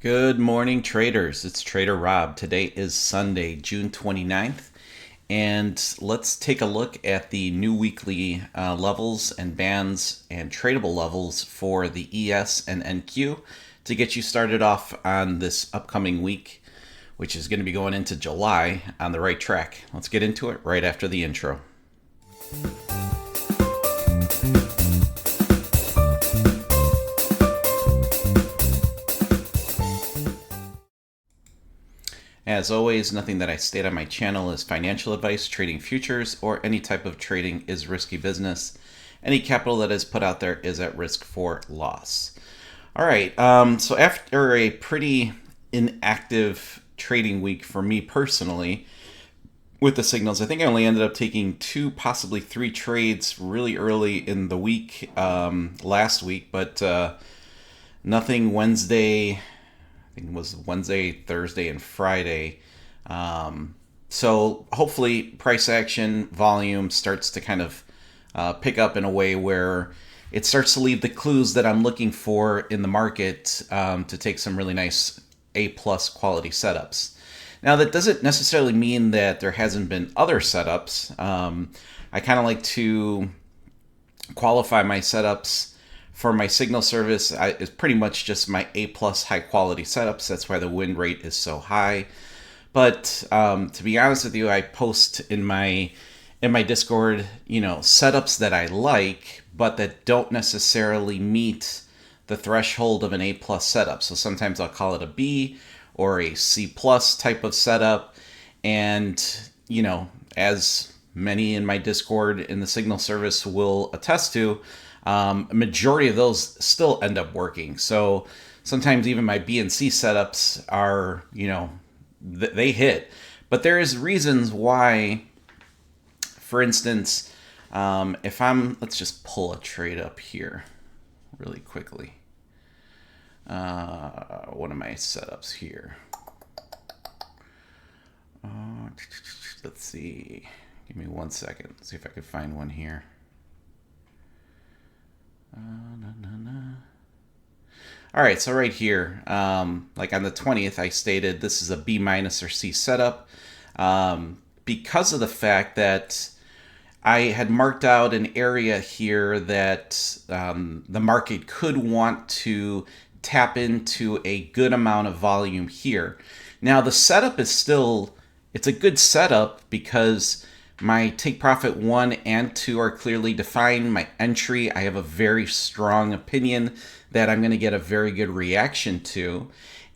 Good morning, traders. It's Trader Rob. Today is Sunday, June 29th, and let's take a look at the new weekly levels and bands and tradable levels for the ES and NQ to get you started off on this upcoming week, which is going to be going into July, on the right track. Let's get into it right after the intro. As always, nothing that I state on my channel is financial advice. Trading futures or any type of trading is risky business. Any capital that is put out there is at risk for loss. All right, so after a pretty inactive trading week for me personally with the signals, I think I only ended up taking 2, possibly 3 trades really early in the week last week, but nothing Wednesday. I think it was Wednesday, Thursday, and Friday. So hopefully price action volume starts to kind of pick up in a way where it starts to leave the clues that I'm looking for in the market to take some really nice A-plus quality setups. Now, that doesn't necessarily mean that there hasn't been other setups. I kind of like to qualify my setups for my signal service is pretty much just my A-plus high quality setups. That's why the win rate is so high. But to be honest with you, I post in my Discord, setups that I like, but that don't necessarily meet the threshold of an A-plus setup. So sometimes I'll call it a B or a C-plus type of setup. And, as many in my Discord in the signal service will attest to, a majority of those still end up working. So sometimes even my B and C setups are, they hit. But there is reasons why, for instance, let's just pull a trade up here really quickly. One of my setups here. Let's see. Give me 1 second. See if I can find one here. All right, so right here, like on the 20th, I stated this is a B minus or C setup because of the fact that I had marked out an area here that the market could want to tap into a good amount of volume here. Now, the setup is it's a good setup because my take profit 1 and 2 are clearly defined. My entry, I have a very strong opinion that I'm going to get a very good reaction to.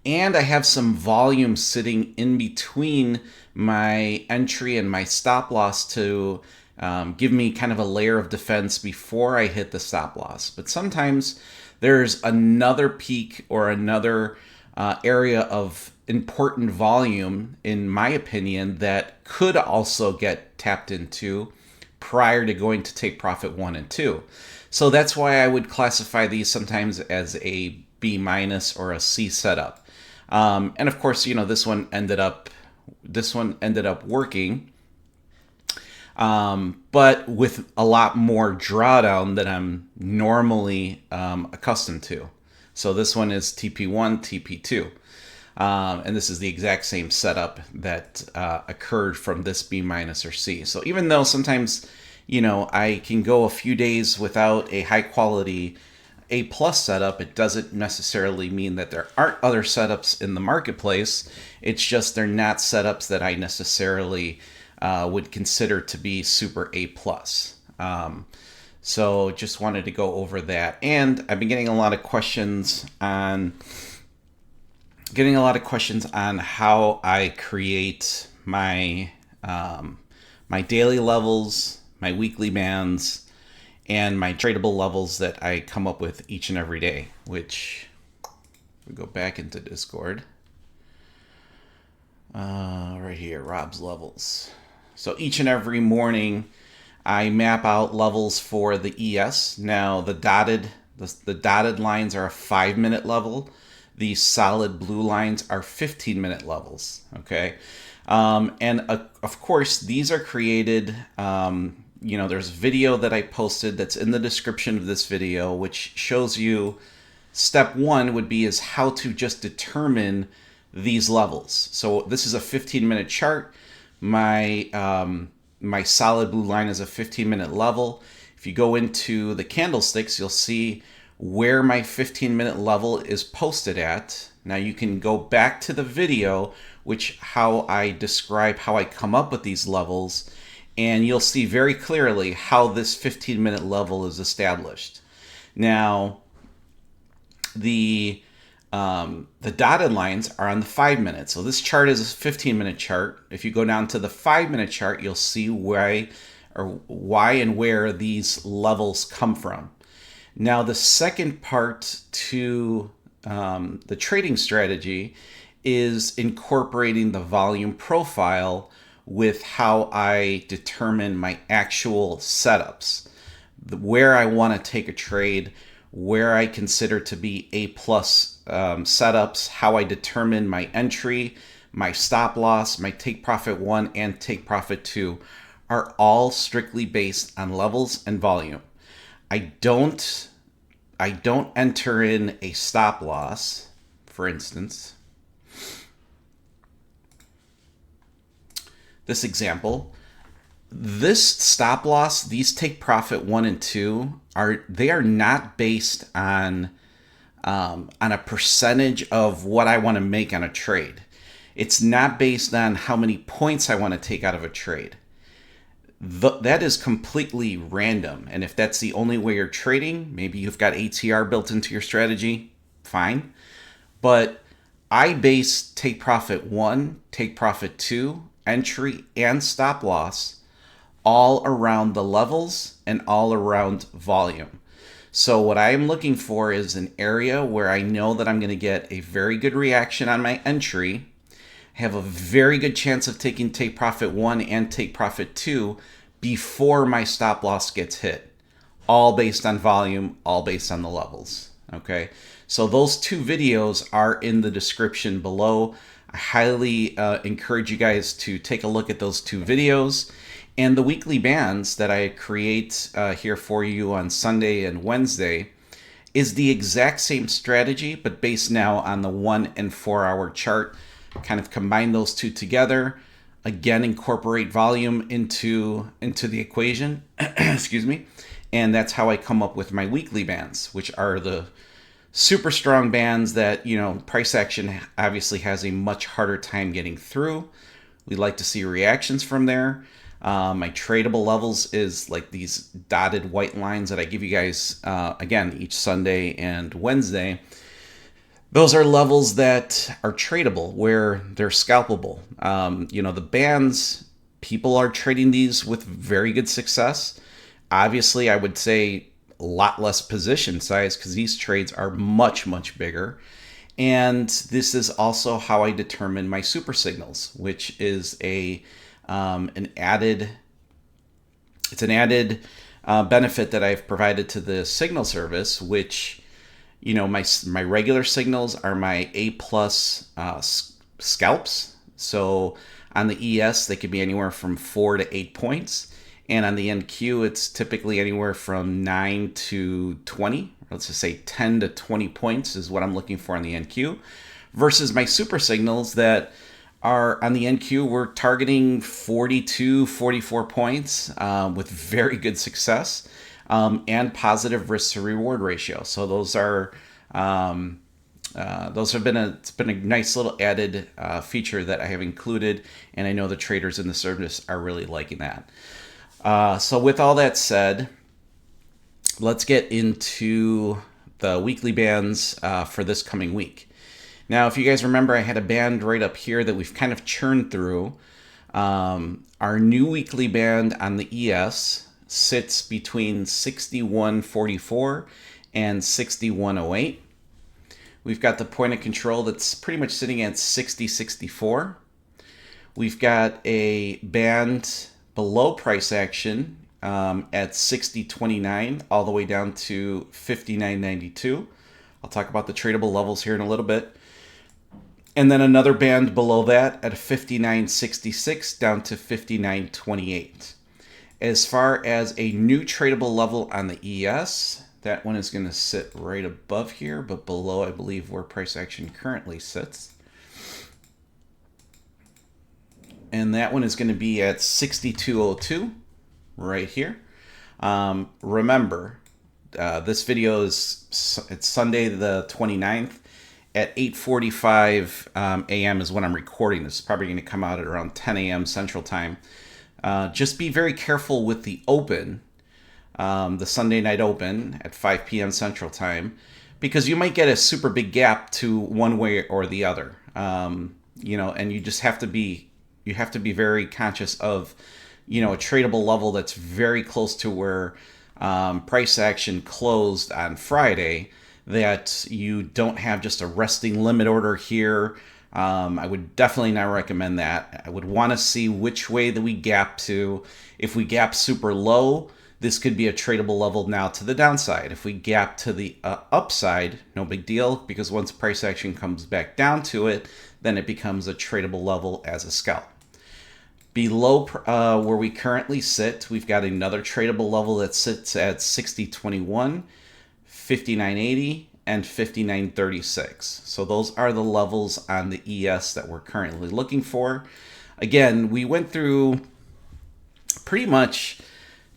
And I have some volume sitting in between my entry and my stop loss to give me kind of a layer of defense before I hit the stop loss. But sometimes there's another peak or another area of important volume, in my opinion, that could also get tapped into prior to going to take profit 1 and 2. So that's why I would classify these sometimes as a B minus or a C setup. And of course, this one ended up working, but with a lot more drawdown than I'm normally accustomed to. So this one is TP1, TP2. And this is the exact same setup that occurred from this B minus or C. So even though sometimes, I can go a few days without a high quality A plus setup, it doesn't necessarily mean that there aren't other setups in the marketplace. It's just they're not setups that I necessarily would consider to be super A plus. So just wanted to go over that. And I've been getting a lot of questions on how I create my my daily levels, my weekly bands, and my tradable levels that I come up with each and every day, which we go back into Discord. Right here, Rob's levels. So each and every morning I map out levels for the ES. Now the dotted lines are a 5-minute level. The solid blue lines are 15-minute levels, okay? And of course, these are created, there's a video that I posted that's in the description of this video, which shows you Step one would be is how to just determine these levels. So this is a 15-minute chart. My solid blue line is a 15-minute level. If you go into the candlesticks, you'll see where my 15-minute level is posted at. Now you can go back to the video, which how I describe how I come up with these levels, and you'll see very clearly how this 15-minute level is established. Now, the dotted lines are on the 5 minutes. So this chart is a 15-minute chart. If you go down to the 5-minute chart, you'll see why and where these levels come from. Now, the second part to the trading strategy is incorporating the volume profile with how I determine my actual setups, where I want to take a trade, where I consider to be A+ setups, how I determine my entry, my stop loss, my take profit 1 and take profit 2 are all strictly based on levels and volume. I don't enter in a stop loss, for instance. This example, this stop loss, these take profit 1 and 2 are not based on a percentage of what I want to make on a trade. It's not based on how many points I want to take out of a trade. That is completely random. And if that's the only way you're trading, maybe you've got ATR built into your strategy, fine. But I base take profit 1, take profit 2, entry, and stop loss all around the levels and all around volume. So what I am looking for is an area where I know that I'm going to get a very good reaction on my entry, have a very good chance of taking take profit 1 and take profit 2 before my stop loss gets hit. All based on volume, all based on the levels. Okay, so those two videos are in the description below. I highly encourage you guys to take a look at those two videos. And the weekly bands that I create here for you on Sunday and Wednesday is the exact same strategy, but based now on the 1 and 4 hour chart. Kind of combine those two together. Again, incorporate volume into the equation. Excuse me. And that's how I come up with my weekly bands, which are the super strong bands that, price action obviously has a much harder time getting through. We like to see reactions from there. My tradable levels is like these dotted white lines that I give you guys, again, each Sunday and Wednesday. Those are levels that are tradable, where they're scalpable. The bands, people are trading these with very good success. Obviously, I would say a lot less position size because these trades are much, much bigger. And this is also how I determine my super signals, which is an added benefit that I've provided to the signal service, which, my regular signals are my A+ scalps. So on the ES, they could be anywhere from 4 to 8 points. And on the NQ, it's typically anywhere from 9 to 20. Let's just say 10 to 20 points is what I'm looking for on the NQ. Versus my super signals that are on the NQ, we're targeting 42, 44 points with very good success and positive risk to reward ratio. So those have been it's been a nice little added feature that I have included, and I know the traders in the service are really liking that. So with all that said, let's get into the weekly bands for this coming week. Now, if you guys remember, I had a band right up here that we've kind of churned through. Our new weekly band on the ES sits between 61.44 and 61.08. We've got the point of control that's pretty much sitting at 60.64. We've got a band below price action at 60.29 all the way down to 59.92. I'll talk about the tradable levels here in a little bit. And then another band below that at 59.66 down to 59.28. As far as a new tradable level on the ES, That one is going to sit right above here, but below, I believe, where price action currently sits. And that one is going to be at 62.02 right here. Remember, this video it's Sunday the 29th at 8:45 a.m. is when I'm recording this. It's probably going to come out at around 10 a.m. Central Time. Just be very careful with the open, the Sunday night open at 5 p.m. Central Time, because you might get a super big gap to one way or the other. And you just have to be very conscious of, a tradable level that's very close to where price action closed on Friday, that you don't have just a resting limit order here. I would definitely not recommend that. I would want to see which way that we gap to. If we gap super low, this could be a tradable level now to the downside. If we gap to the upside, no big deal, because once price action comes back down to it, then it becomes a tradable level as a scalp. Below where we currently sit, we've got another tradable level that sits at 60.21, 59.80, and 59.36. So those are the levels on the ES that we're currently looking for. Again, we went through pretty much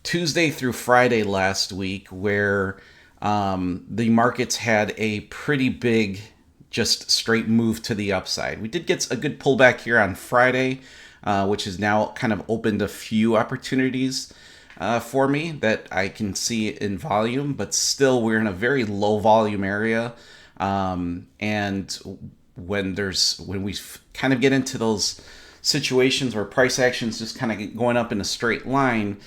Tuesday through Friday last week where the markets had a pretty big, just straight move to the upside. We did get a good pullback here on Friday, which has now kind of opened a few opportunities for me that I can see in volume, but still we're in a very low volume area. And when we kind of get into those situations where price action is just kind of going up in a straight line,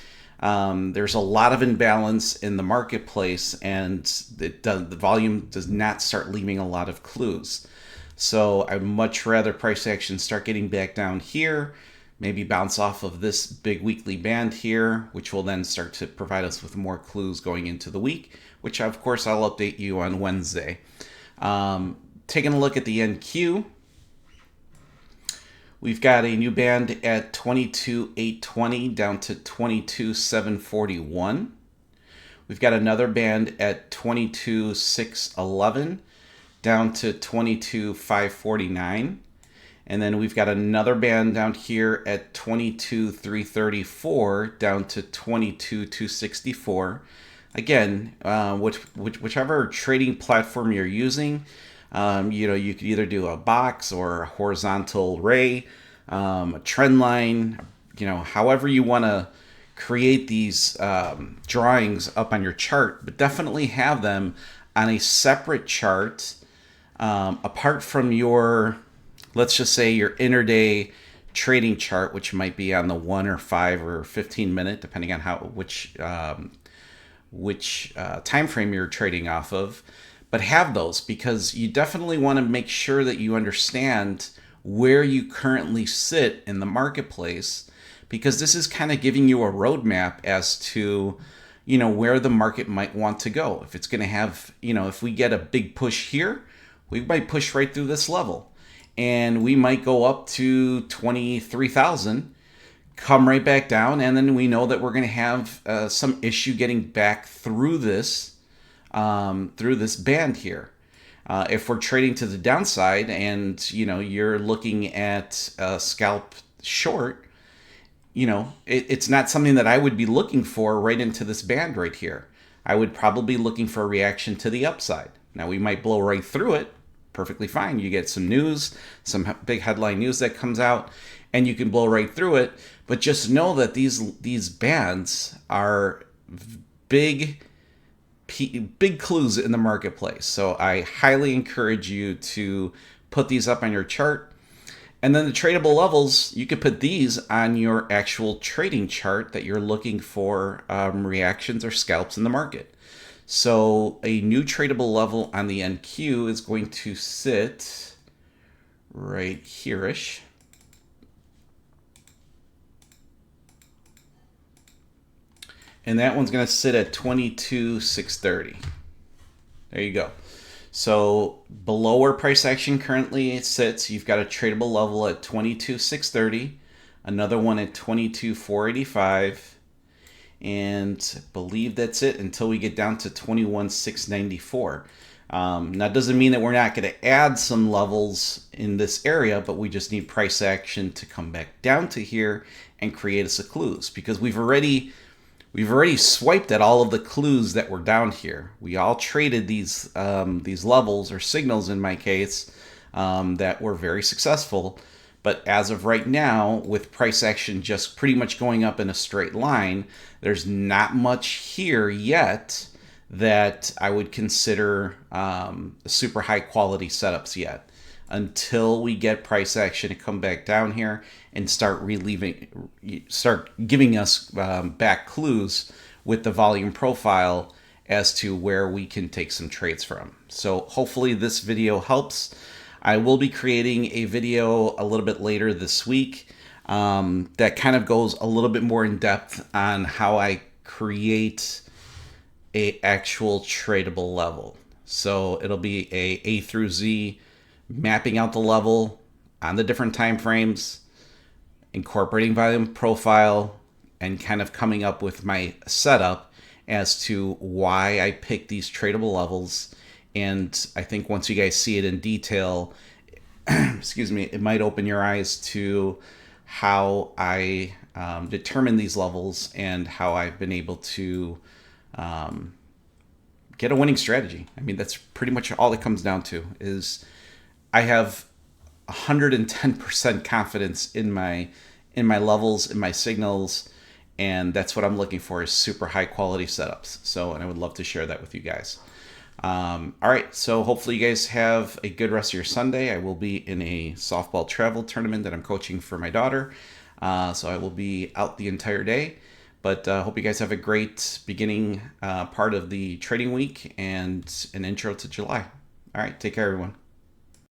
there's a lot of imbalance in the marketplace, and the volume does not start leaving a lot of clues. So I'd much rather price action start getting back down here, maybe bounce off of this big weekly band here, which will then start to provide us with more clues going into the week, which of course I'll update you on Wednesday. Taking a look at the NQ, we've got a new band at 22,820 down to 22,741. We've got another band at 22,611 down to 22,549. And then we've got another band down here at 22,334 down to 22,264. Again, whichever trading platform you're using, you could either do a box or a horizontal ray, a trend line, however you want to create these drawings up on your chart, but definitely have them on a separate chart, apart from your, let's just say, your intraday trading chart, which might be on the 1 or 5 or 15 minute, depending on which time frame you're trading off of. But have those, because you definitely want to make sure that you understand where you currently sit in the marketplace, because this is kind of giving you a roadmap as to, where the market might want to go. If it's going to have, if we get a big push here, we might push right through this level, and we might go up to 23,000, come right back down, and then we know that we're going to have some issue getting back through this band here. If we're trading to the downside and you're looking at a scalp short, it's not something that I would be looking for right into this band right here. I would probably be looking for a reaction to the upside. Now we might blow right through it, perfectly fine. You get some news, some big headline news that comes out, and you can blow right through it. But just know that these bands are big clues in the marketplace. So I highly encourage you to put these up on your chart. And then the tradable levels, you could put these on your actual trading chart that you're looking for reactions or scalps in the market. So a new tradable level on the NQ is going to sit right here-ish. And that one's going to sit at 22,630. There you go. So below where price action currently sits, you've got a tradable level at 22,630, another one at 22,485, and I believe that's it until we get down to 21,694. Now, it doesn't mean that we're not going to add some levels in this area, but we just need price action to come back down to here and create us a clues, because we've already swiped at all of the clues that were down here. We all traded these levels, or signals in my case, that were very successful. But as of right now, with price action just pretty much going up in a straight line, there's not much here yet that I would consider super high quality setups yet, until we get price action to come back down here and start giving us back clues with the volume profile as to where we can take some trades from. So hopefully this video helps. I will be creating a video a little bit later this week that kind of goes a little bit more in depth on how I create a actual tradable level. So it'll be A through Z, mapping out the level on the different time frames, incorporating volume profile, and kind of coming up with my setup as to why I picked these tradable levels. And I think once you guys see it in detail, excuse me, it might open your eyes to how I determine these levels and how I've been able to get a winning strategy. I mean, that's pretty much all it comes down to. Is I have 110% confidence in my levels, in my signals, and that's what I'm looking for, is super high quality setups. So, and I would love to share that with you guys. All right, so hopefully you guys have a good rest of your Sunday. I will be in a softball travel tournament that I'm coaching for my daughter, so I will be out the entire day. But hope you guys have a great beginning part of the trading week and an intro to July. All right, take care, everyone.